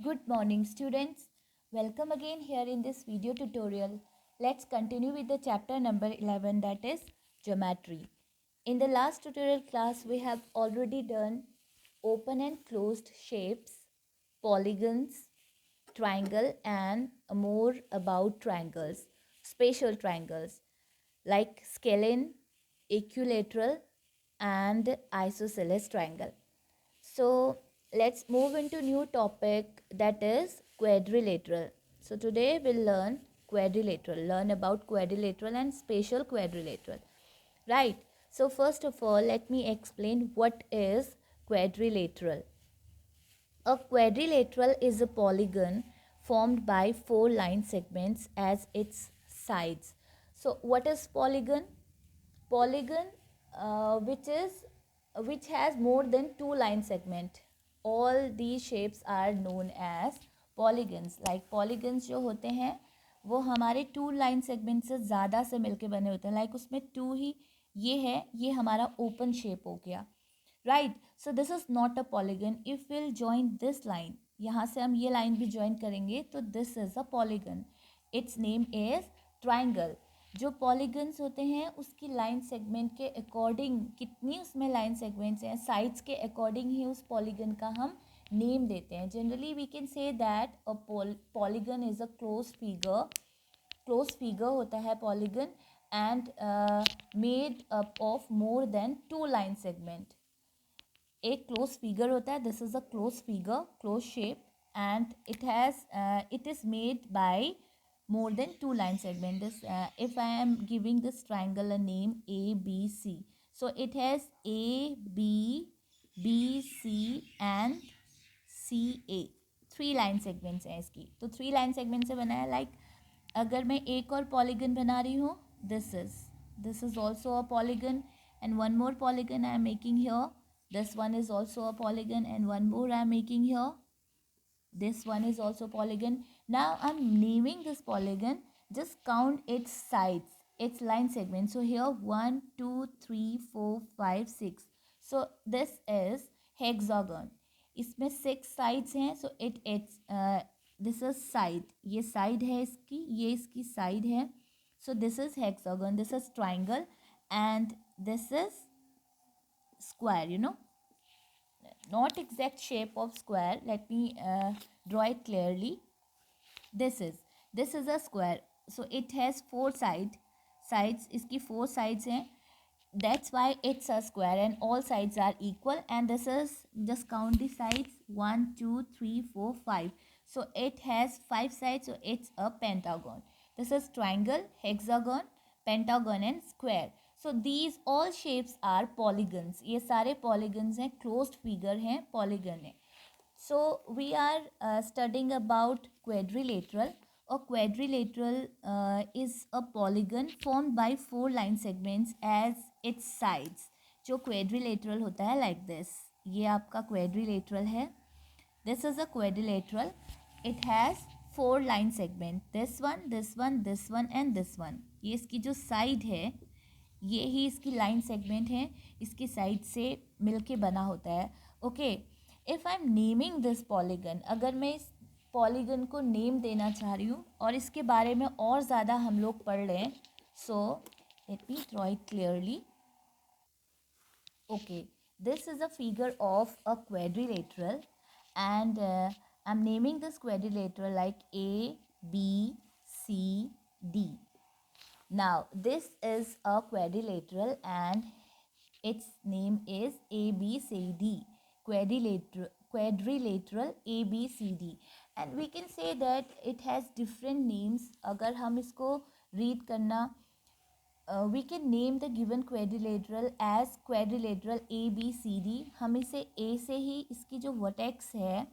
Good morning students. Welcome again here in this video tutorial. Let's continue with the chapter number 11, that is geometry. In the last tutorial class we have already done open and closed shapes, polygons, triangle and more about triangles, spatial triangles like scalene, equilateral and isosceles triangle. So let's move into new topic, that is quadrilateral. So today we'll learn about quadrilateral and spatial quadrilateral. Right. So first of all, let me explain what is quadrilateral. A quadrilateral is a polygon formed by four line segments as its sides. So what is polygon? Polygon which has more than two line segment. All these shapes are known as polygons. Like polygons जो होते हैं वो हमारे to line segment से ज़्यादा से मिलके बने होते हैं. लाइक उसमें टू ही ये है, ये हमारा ओपन शेप हो गया. Right. So this is not a polygon. If will join this line, यहाँ से हम ये लाइन भी ज्वाइन करेंगे तो this is a polygon. Its name is triangle. जो पॉलीगन्स होते हैं उसकी लाइन सेगमेंट के अकॉर्डिंग, कितनी उसमें लाइन सेगमेंट्स हैं, साइड्स के अकॉर्डिंग ही उस पॉलीगन का हम नेम देते हैं. Generally we can say that a polygon is a close figure होता है polygon and made up of more than two line segment. एक क्लोज फिगर होता है, this is a close figure, close shape, and it is made by more than two line segment. This if I am giving this triangle a name ABC, so it has AB, BC and CA. Three line segments हैं इसकी. तो three line segment से बना है. Like अगर मैं एक और पॉलीगन बना रही हूँ, this is also a polygon and one more polygon I am making here. This one is also a polygon and one more I am making here. This one is also polygon. Now I'm naming this polygon. Just count its sides, its line segment. So here 1 2 3 4 5 6. So this is hexagon. इसमें 6 sides हैं. So it's this is side. ये side है इसकी, ये इसकी side है. So this is hexagon, this is triangle and this is square. Not exact shape of square. Let me draw it clearly. This is a square. So it has four sides. इसकी four sides हैं. That's why it's a square and all sides are equal. And this is, just count the sides, 1 2 3 4 5. So it has 5 sides, so it's a pentagon. This is triangle, hexagon, pentagon and square. So these all shapes are polygons. ये सारे polygons हैं, closed figure हैं, polygon है. So we are studying about quadrilateral. A quadrilateral is a polygon formed by four line segments as its sides. जो quadrilateral होता है like this. ये आपका quadrilateral है. This is a quadrilateral. It has four line segment. This one, this one, this one and this one. ये इसकी जो side है, ये ही इसकी लाइन सेगमेंट है, इसकी साइड से मिलके बना होता है. Okay. If I am naming this polygon, अगर मैं इस पॉलीगन को नेम देना चाह रही हूँ और इसके बारे में और ज़्यादा हम लोग पढ़ लें, so let me draw it clearly. Okay, this is a figure of a quadrilateral and I'm naming this quadrilateral like A, B, C, D. Now this is a quadrilateral and its name is ABCD. Quadrilateral ABCD. And we can say that it has different names. अगर हम इसको read करना, we can name the given quadrilateral as quadrilateral ABCD. हम इसे A से ही, इसकी जो vertex है,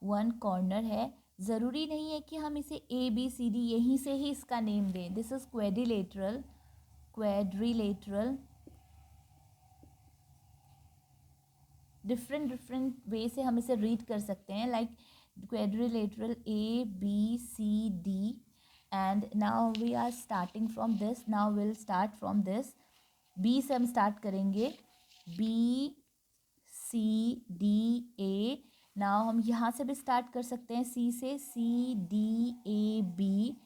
वन कॉर्नर है, ज़रूरी नहीं है कि हम इसे ABCD यहीं से ही इसका नेम दें. This is quadrilateral. Different way से हम इसे रीड कर सकते हैं. Like quadrilateral ABCD. And now we are starting from this. Now will start from this. B से हम स्टार्ट करेंगे. BCDA. नाउ हम यहाँ से भी स्टार्ट कर सकते हैं, सी से, C D A B.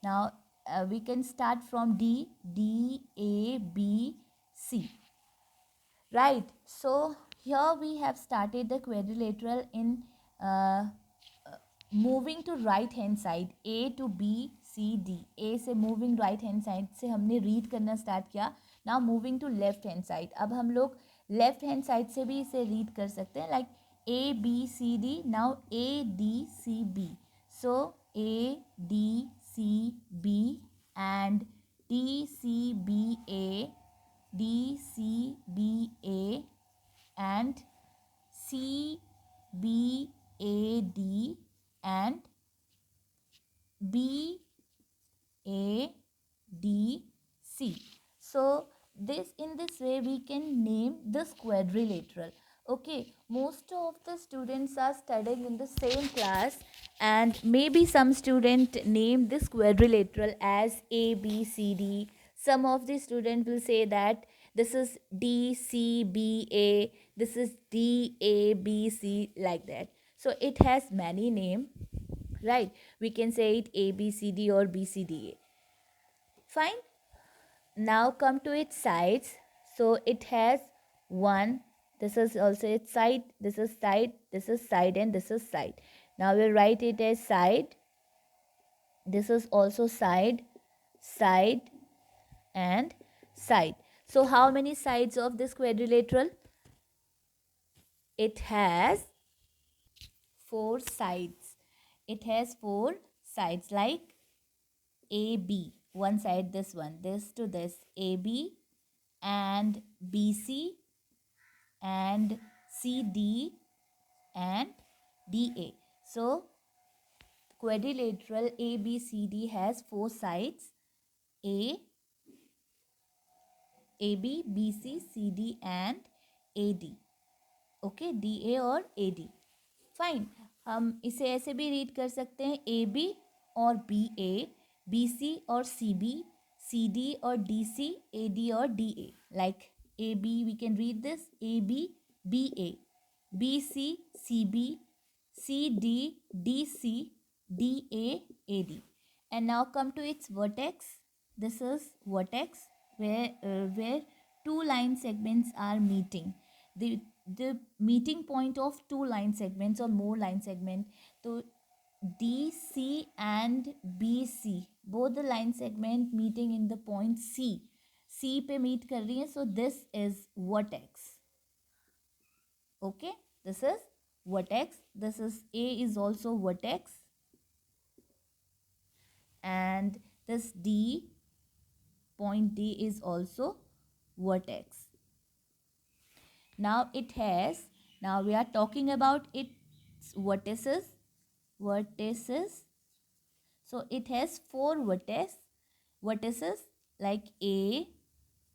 Now we can start from D, D A B C. Right, so here we have started the quadrilateral in uh, moving to right hand side, A to B C D. A से moving right hand side से हमने read करना start किया. Now moving to left hand side. अब हम लोग left hand side से भी इसे read कर सकते हैं, like A B C D. Now A D C B. So A D C B and D C B A, D C B A and C B A D and B A D C. So in this way we can name this quadrilateral. Okay, most of the students are studying in the same class, and maybe some student name this quadrilateral as A B C D. Some of the student will say that this is D C B A, this is D A B C, like that. So it has many name, right? We can say it A B C D or B C D A. Fine. Now come to its sides. So it has one. This is also its side. This is side. This is side, and this is side. Now we'll write it as side. This is also side, side, and side. So how many sides of this quadrilateral? It has 4 sides. It has 4 sides, like AB. One side, this one, this to this, AB, and BC, and CD, and DA. So quadrilateral ABCD has 4 sides: A, AB, BC, CD, and AD. Okay, DA और AD. Fine. हम इसे ऐसे भी read कर सकते हैं, AB और BA, BC और CB, CD और DC, AD और DA. Like AB, we can read this AB, BA, BC, CB, CD, DC, DA, AD. And now come to its vertex. This is vertex where two line segments are meeting. The meeting point of two line segments or more line segment. So DC and BC, both the line segment meeting in the point C. C पे meet कर रही है, so this is vertex. Okay, this is vertex. This is A is also vertex, and this D, point D, is also vertex. Now we are talking about its vertices. So it has 4 vertices like A,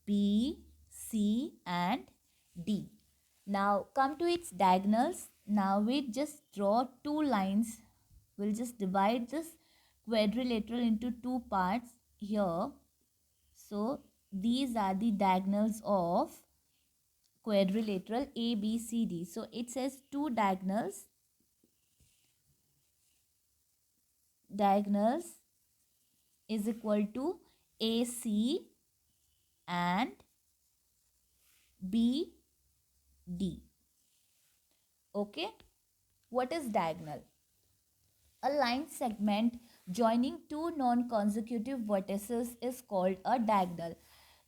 B, C, and D. Now come to its diagonals. Now we just draw 2 lines. We'll just divide this quadrilateral into 2 parts here. So these are the diagonals of quadrilateral ABCD. So it says 2 diagonals. Diagonals is equal to AC and BD. Okay. What is diagonal? A line segment joining two non-consecutive vertices is called a diagonal.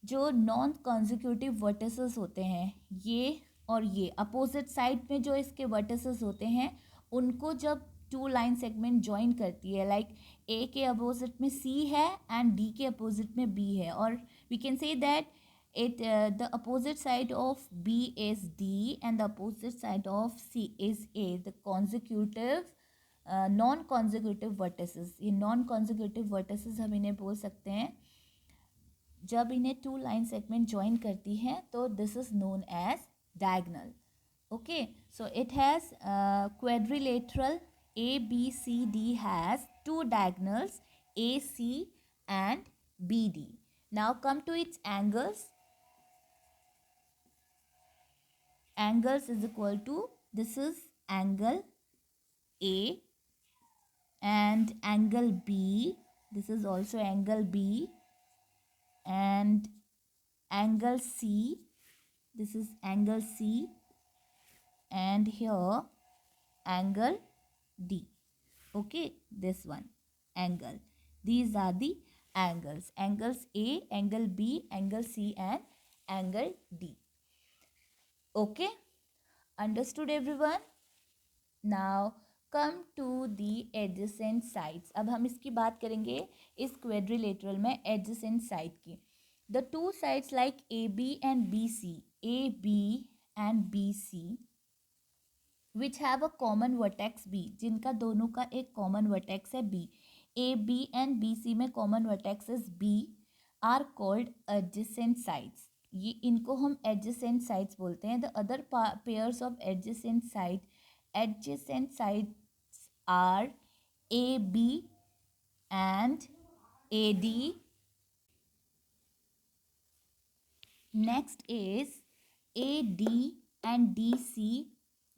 जो non consecutive vertices होते हैं, ये और ये opposite side में जो इसके vertices होते हैं, उनको जब टू लाइन सेगमेंट ज्वाइन करती है, लाइक ए के अपोजिट में सी है एंड डी के अपोजिट में बी है, और we can say that the opposite side of B is D and the opposite side of C is A. The consecutive non consecutive vertices, ये non consecutive vertices हम इन्हें बोल सकते हैं जब इन्हें टू लाइन सेगमेंट ज्वाइन करती हैं, तो this is known as diagonal. Okay, so it has quadrilateral ABCD has 2 diagonals AC and BD. Now come to its angles. Angles is equal to, this is angle A, and angle B. This is also angle B, and angle C. This is angle C, and here angle D. Okay, this one angle. These are the angles. Angles A, angle B, angle C, and angle D. Okay, understood everyone? Now come to the adjacent sides. अब हम इसकी बात करेंगे इस quadrilateral में adjacent side की. The two sides like AB and BC, AB and BC, which have a common vertex B, जिनका दोनों का एक common vertex है B. AB and BC में common vertex is B, are called adjacent sides. ये इनको हम adjacent sides बोलते हैं. The other pairs of adjacent sides are AB and AD. Next is AD and DC.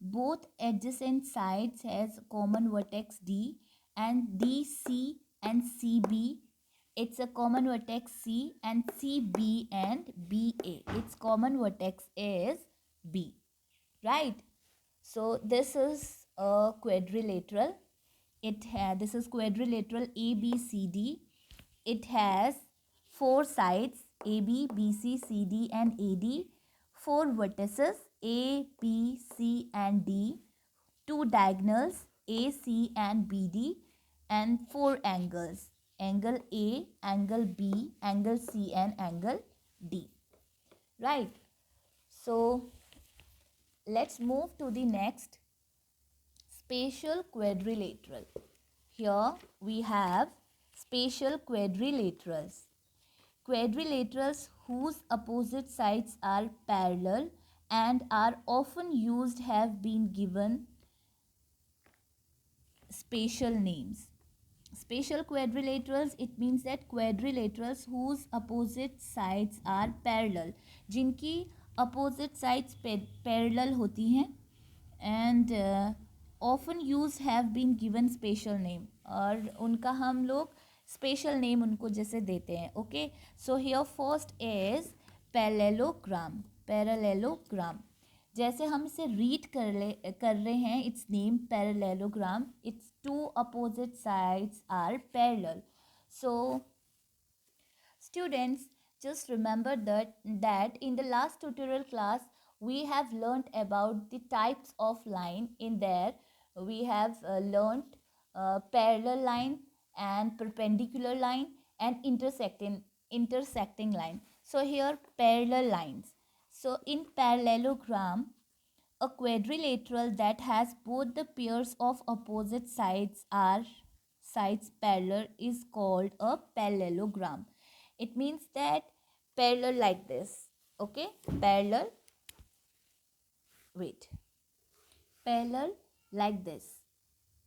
Both adjacent sides has common vertex D, and DC and CB, it's a common vertex C, and CB and BA, its common vertex is B, right? So this is a quadrilateral. This is quadrilateral ABCD. It has four sides AB, BC, CD, and AD. Four vertices A, B, C, and D. Two diagonals A, C, and BD, and four angles: angle A, angle B, angle C, and angle D. Right. So let's move to the next, spatial quadrilateral. Here we have spatial quadrilaterals. Quadrilaterals whose opposite sides are parallel and are often used have been given spatial names. Spatial quadrilaterals, it means that quadrilaterals whose opposite sides are parallel, जिनकी opposite sides parallel होती हैं, and often used have been given spatial name, और उनका हम लोग special name उनको जैसे देते हैं. Okay, so here first is parallelogram. Parallelogram जैसे हम इसे रीड कर रहे हैं, its name parallelogram. Its two opposite sides are parallel. So students, just remember that in the last tutorial class we have learnt about the types of line. In there we have learnt parallel line and perpendicular line and intersecting line. So here parallel lines. So in parallelogram, a quadrilateral that has both the pairs of opposite sides are sides parallel is called a parallelogram. It means that parallel like this. Okay, parallel, wait, parallel like this.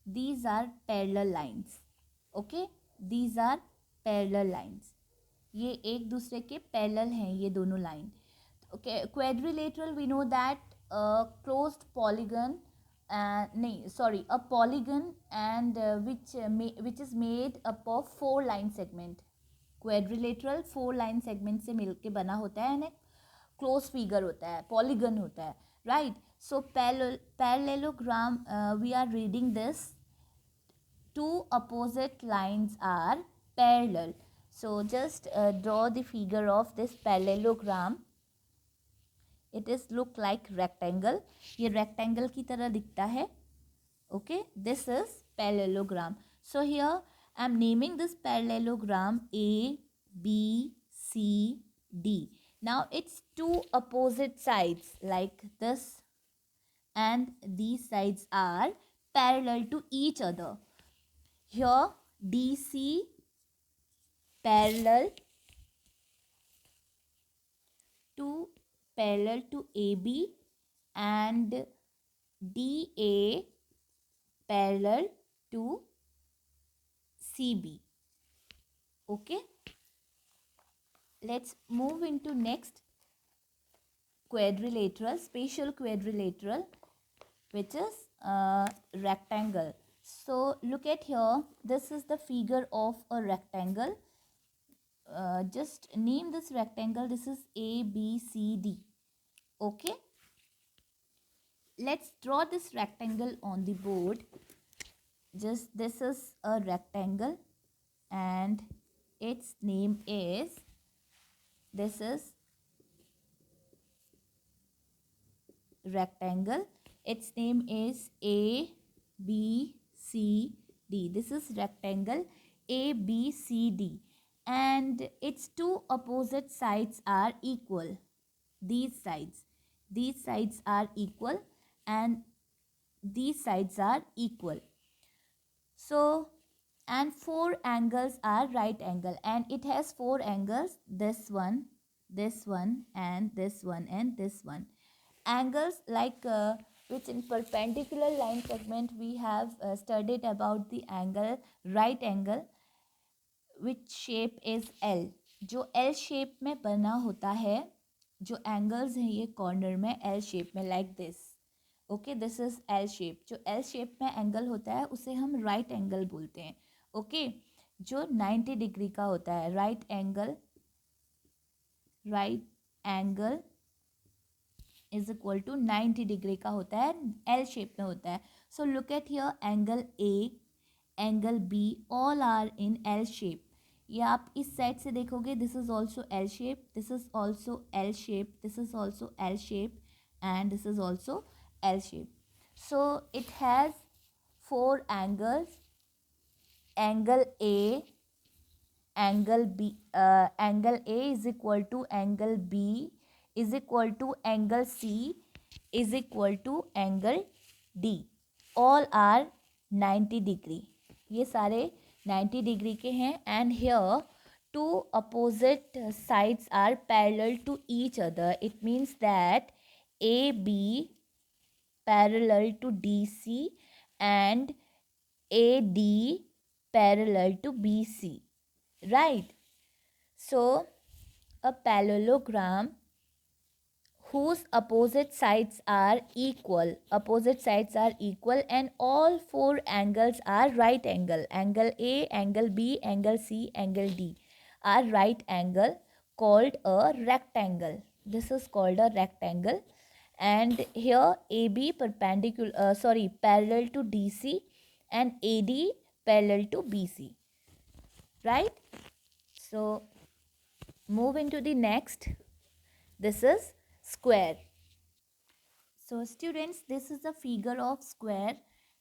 These are parallel lines. Okay, these are parallel lines. ये एक दूसरे के parallel हैं ये दोनों line. Okay, quadrilateral we know that a closed polygon, a polygon, and which is made up of four line segment. Quadrilateral four line segment से मिलके बना होता है, यानी क्लोज फिगर होता है, पॉलीगन होता है, right. So parallelogram we are reading this, two opposite lines are parallel. So just draw the figure of this parallelogram. It is look like rectangle. ये रेक्टेंगल की तरह दिखता है. Okay, this is parallelogram. So here I'm naming this parallelogram A, B, C, D. Now it's two opposite sides like this, and these sides are parallel to each other. Here DC parallel to AB, and DA parallel to CB. Okay, let's move into next quadrilateral, spatial quadrilateral, which is rectangle. So look at here, this is the figure of a rectangle. Just name this rectangle. This is ABCD. Okay, let's draw this rectangle on the board. Just this is a rectangle and its name is, this is rectangle, its name is ABCD. This is rectangle ABCD and its two opposite sides are equal. These sides are equal and these sides are equal. So, and four angles are right angle and it has four angles, this one, and this one and this one. Angles like which in perpendicular line segment we have studied about the angle right angle which shape is L. जो L shape में बना होता है, जो angles हैं ये corner में L shape में like this. Okay, this is L shape. जो एल शेप में एंगल होता है उसे हम राइट एंगल बोलते हैं. ओके, जो 90 डिग्री का होता है. Right angle is equal to 90 degree का होता है, एल शेप में होता है. So look at here, angle A, angle B, all are in L shape. ये आप इस साइड से देखोगे, this is also L shape, this is also L shape, this is also L shape and this is also L shape. So it has four angles. Angle A, angle B, angle A is equal to angle B is equal to angle C is equal to angle D. All are 90 degree. ये सारे 90 degree के हैं. And here two opposite sides are parallel to each other. It means that AB parallel to DC and AD parallel to BC, right? So a parallelogram whose opposite sides are equal and all four angles are right angle. Angle A, angle B, angle C, angle D are right angle, called a rectangle. This is called a rectangle. And here AB parallel to DC and AD parallel to BC, right? So move into the next. This is square. So students, this is a figure of square.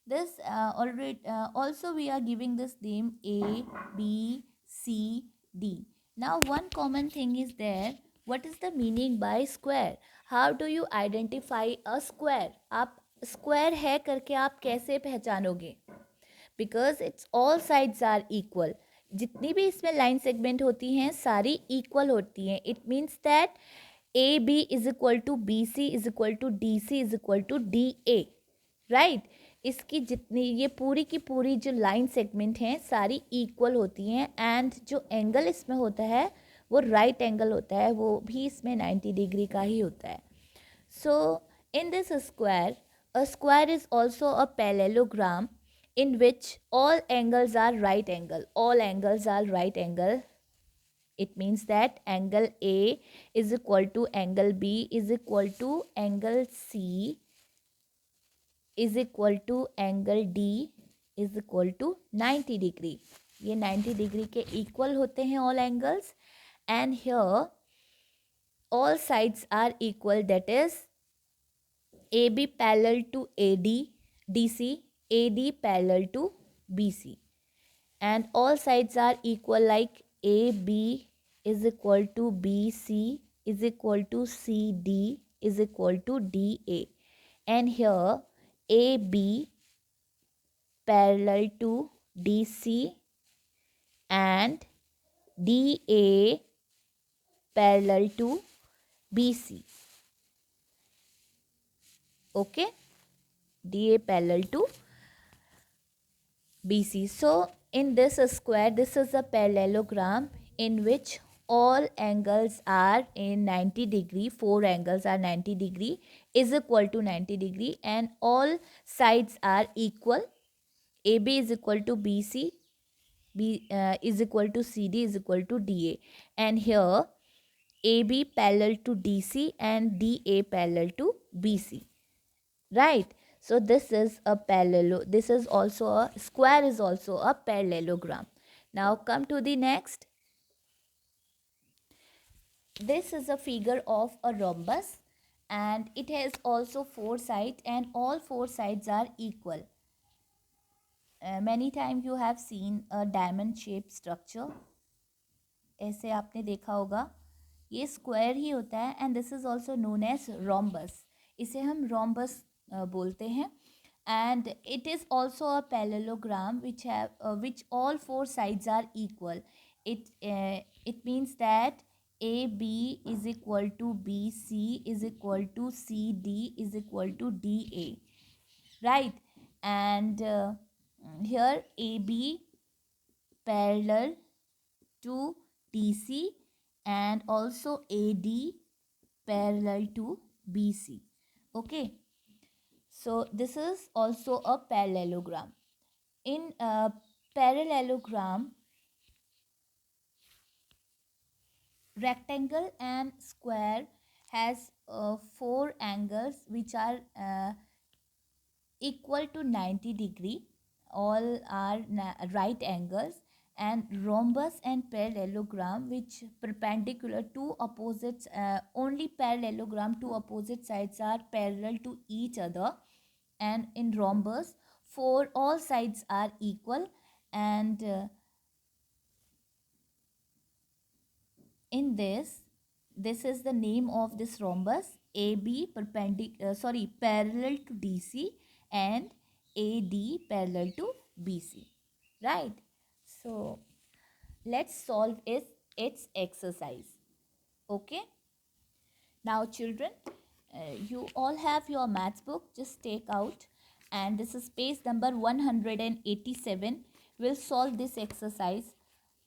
This also we are giving this name A, B, C, D. Now one common thing is there. What is the meaning by square? How do you identify a square? आप square है करके आप कैसे पहचानोगे? Because it's all sides are equal. जितनी भी इसमें line segment होती हैं सारी इक्वल होती हैं. It means that A B is equal to B C is equal to D C is equal to D A, right. इसकी जितनी ये पूरी की पूरी जो लाइन सेगमेंट हैं सारी इक्वल होती हैं. एंड जो एंगल इसमें होता है वो राइट एंगल होता है, वो भी इसमें 90 डिग्री का ही होता है. So in this square, a square is also a parallelogram in which all angles are right angle. All angles are right angle. It means that angle A is equal to angle B is equal to angle C is equal to angle D is equal to 90 degree. ये 90 degree के equal होते हैं all angles. And here all sides are equal, that is AB parallel to AD, DC, AD parallel to BC, and all sides are equal, like AB is equal to BC is equal to CD is equal to DA, and here AB parallel to DC and DA parallel to BC. Okay, DA parallel to BC. So in this square, this is a parallelogram in which all angles are in 90 degree, four angles are 90 degree, is equal to 90 degree, and all sides are equal. AB is equal to BC, B is equal to CD is equal to DA, and here AB parallel to DC and DA parallel to BC, right? So this is a this is also a square, is also a parallelogram. Now come to the next. This is a figure of a rhombus, and it has also four sides, and all four sides are equal. Many times you have seen a diamond shaped structure, ऐसे आपने देखा होगा. ये square ही होता है, and this is also known as rhombus. इसे हम रोम्बस बोलते हैं. And it is also a parallelogram which all four sides are equal. It means that AB is equal to BC is equal to CD is equal to DA, right? And here AB parallel to DC and also AD parallel to BC. Okay, so this is also a parallelogram. In a parallelogram, rectangle and square has four angles which are equal to 90 degree. All are right angles. And rhombus and parallelogram, which perpendicular two opposites, only parallelogram, two opposite sides are parallel to each other. And in rhombus, all sides are equal. And in this is the name of this rhombus. AB parallel to DC and AD parallel to BC, right? So let's solve its exercise. Okay, now children, you all have your maths book. Just take out, and this is page number 187. We'll solve this exercise.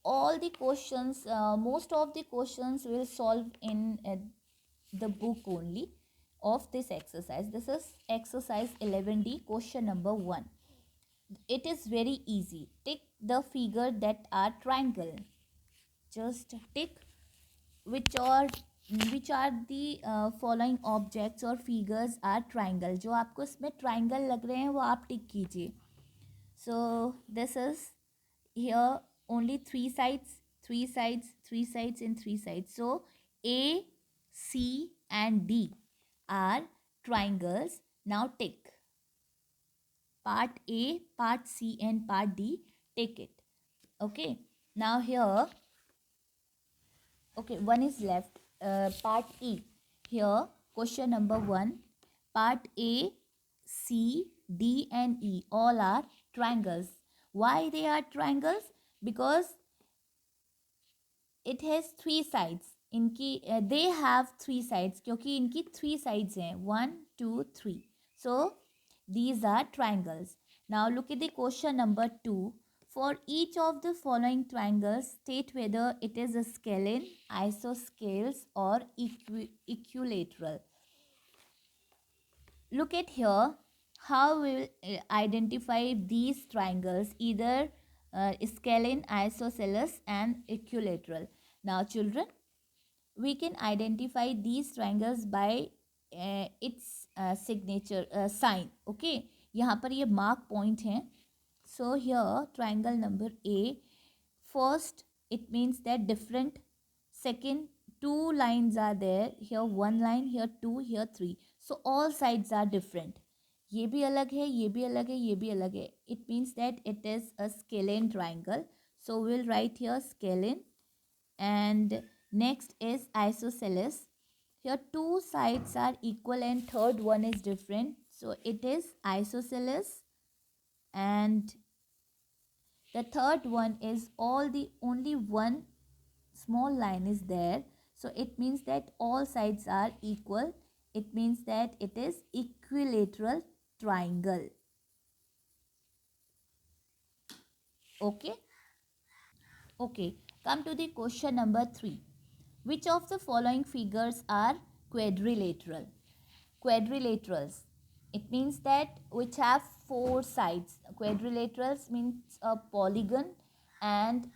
All the questions, most of the questions will solve in the book only of this exercise. This is exercise 11D, question number 1. It is very easy. Tick the figure that are triangle. Just tick which are the following objects or figures are triangle. जो आपको इसमें triangle लग रहे हैं वो आप टिक कीजिए. So this is here only three sides, and three sides. So A, C and D are triangles. Now tick. Part A, part C and part D, take it. Okay. Now here, okay, one is left. Part E. Here, question number 1. Part A, C, D and E all are triangles. Why they are triangles? Because it has three sides. They have three sides क्योंकि इनकी three sides हैं, 1, 2, 3. So these are triangles. Now look at the question number 2. For each of the following triangles, state whether it is a scalene, isosceles or equilateral. Look at here how we will identify these triangles, either scalene, isosceles and equilateral. Now children, we can identify these triangles by its signature sign. Okay, यहाँ पर ये mark point हैं. So here triangle number A, first it means that different. Second, two lines are there. Here one line, here two, here three. So all sides are different. ये भी अलग है, ये भी अलग है, ये भी अलग है. It means that it is a scalene triangle. So we'll write here scalene. And next is isosceles. Here two sides are equal and third one is different. So it is isosceles. And the third one is only one small line is there. So it means that all sides are equal. It means that it is equilateral triangle. Okay. Okay. Come to the question number 3. Which of the following figures are quadrilateral? Quadrilaterals, it means that which have 4 sides. Quadrilaterals means a polygon and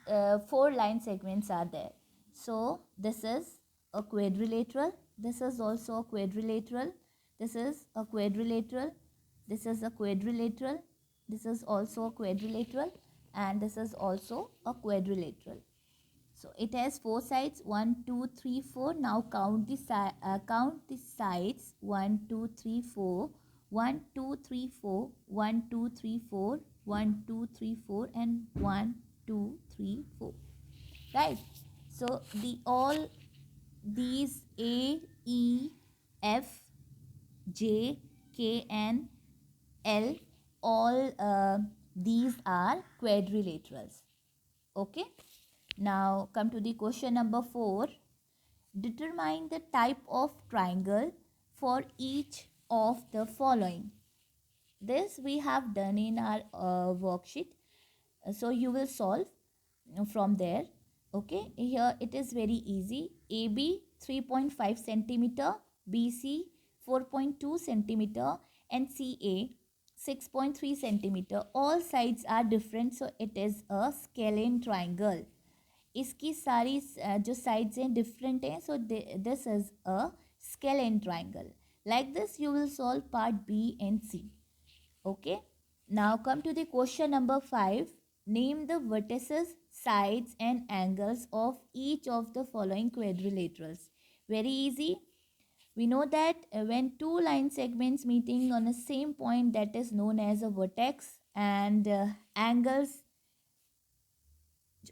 4 line segments are there. So this is a quadrilateral. This is also a quadrilateral. This is a quadrilateral. This is a quadrilateral. This is also a quadrilateral, and this is also a quadrilateral. So it has 4 sides, 1, 2, 3, 4. Now count the sides, 1, 2, 3, 4, 1, 2, 3, 4, 1, 2, 3, 4, 1, 2, 3, 4, and 1, 2, 3, 4. Right. So all these A, E, F, J, K, and L, all these are quadrilaterals. Okay. Now come to the question number 4. Determine the type of triangle for each of the following. This we have done in our worksheet. So you will solve from there. Okay, here it is very easy. AB 3.5 centimeter, BC 4.2 centimeter, and CA 6.3 centimeter. All sides are different, so it is a scalene triangle. इसकी सारी जो sides हैं different हैं, so this is a scalene triangle. Like this you will solve part B and C. Okay, now come to the question number 5. Name the vertices, sides and angles of each of the following quadrilaterals. Very easy. We know that when two line segments meeting on the same point, that is known as a vertex, and angles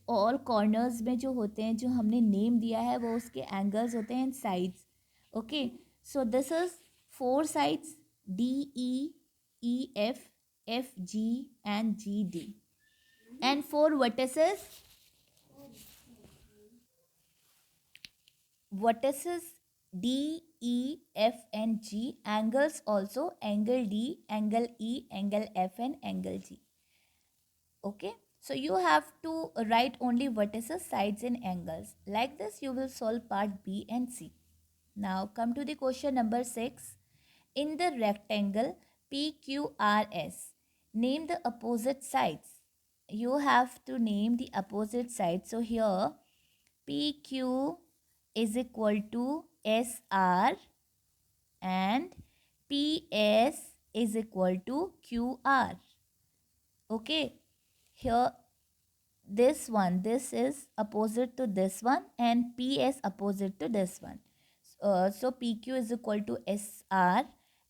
और corners में जो होते हैं, जो हमने name दिया है, वो उसके एंगल्स होते हैं, sides. Okay, so this is 4 sides, DE, EF, FG and GD, and 4 vertices DEF and G, angles also, angle D, angle E, angle F and angle G. Okay, so you have to write only vertices, sides and angles. Like this you will solve part B and C. Now come to the question number 6. In the rectangle PQRS, name the opposite sides. You have to name the opposite sides. So here PQ is equal to SR and PS is equal to QR. Okay, here this is opposite to this one, and PS opposite to this one. So PQ is equal to SR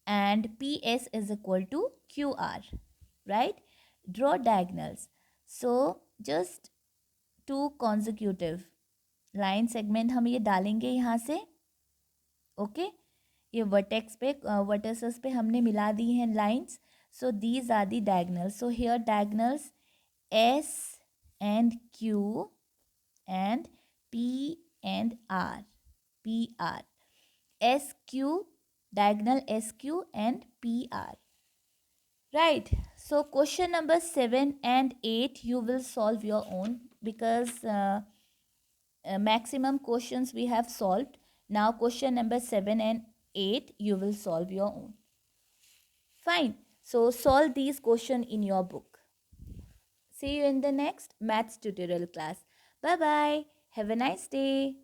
and PS is equal to QR, right? Draw diagonals. So just 2 consecutive line segment हम ये डालेंगे यहाँ से. Okay, ये vertex पे vertices पे हमने मिला दी हैं lines. So these are the diagonals. So here diagonals S and Q and P and R. PR. SQ, diagonal SQ and PR. Right. So question number 7 and 8 you will solve your own, because maximum questions we have solved. Now question number 7 and 8 you will solve your own. Fine. So solve these questions in your book. See you in the next maths tutorial class. Bye bye. Have a nice day.